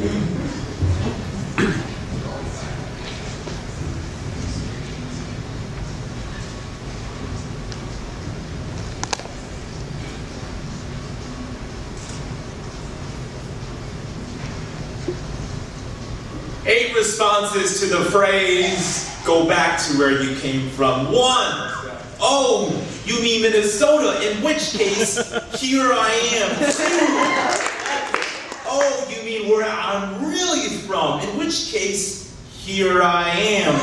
8 responses to the phrase, go back to where you came from. 1, oh, you mean Minnesota, in which case, here I am. 2, oh, you mean where I'm really from, in which case, here I am.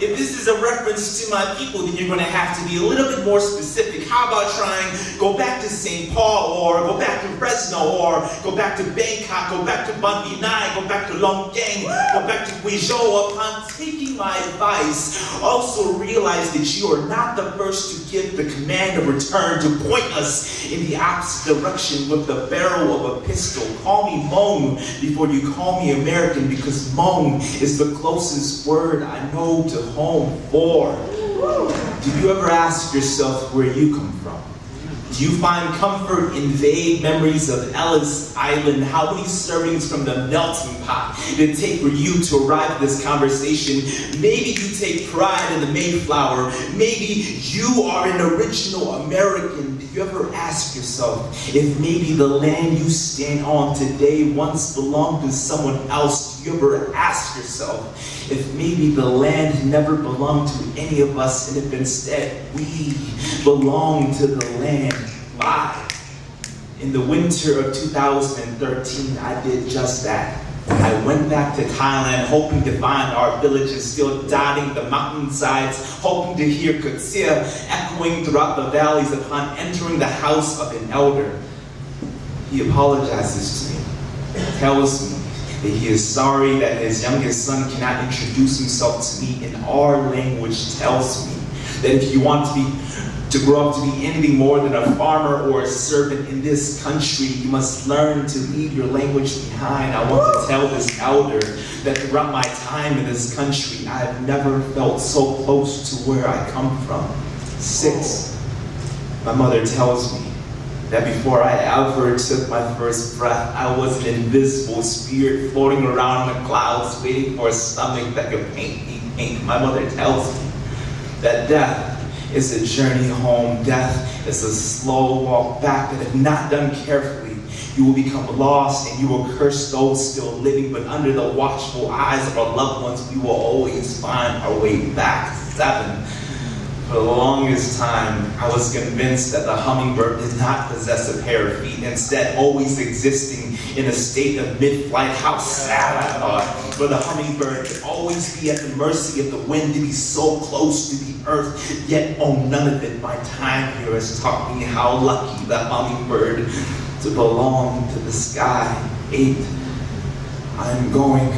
If this is a reference to my people, then you're going to have to be a little bit more specific. How about trying, go back to St. Paul, or go back to Fresno, or go back to Bangkok, go back to Ban Vinai, go back to Longyang, go back to Guizhou. Upon taking my advice, also realize that you are not the first to give the command of return to point us in the opposite direction with the barrel of a pistol. Call me Hmong before you call me American, because Hmong is the closest word I know to home. 4, did you ever ask yourself where you come from? Do you find comfort in vague memories of Ellis Island? How many servings from the melting pot did it take for you to arrive at this conversation? Maybe you take pride in the Mayflower. Maybe you are an original American. Did you ever ask yourself if maybe the land you stand on today once belonged to someone else? Do you ever ask yourself if maybe the land never belonged to any of us, and if instead we belong to the land? 5, in the winter of 2013, I did just that. I went back to Thailand, hoping to find our villages still dotting the mountainsides, hoping to hear Kutsia echoing throughout the valleys. Upon entering the house of an elder, he apologizes to me, tells me that he is sorry that his youngest son cannot introduce himself to me in our language, tells me that if you want to grow up to be anything more than a farmer or a servant in this country, you must learn to leave your language behind. I want to tell this elder that throughout my time in this country, I have never felt so close to where I come from. 6, my mother tells me that before I ever took my first breath, I was an invisible spirit floating around in the clouds, waiting for a stomach that could paint me pink. My mother tells me that death is a journey home. Death is a slow walk back, that if not done carefully, you will become lost and you will curse those still living, but under the watchful eyes of our loved ones, we will always find our way back. 7, for the longest time, I was convinced that the hummingbird did not possess a pair of feet, instead always existing in a state of mid-flight. How sad, I thought, for the hummingbird to always be at the mercy of the wind, to be so close to the earth, yet own none of it. My time here has taught me how lucky the hummingbird to belong to the sky. 8, I'm going.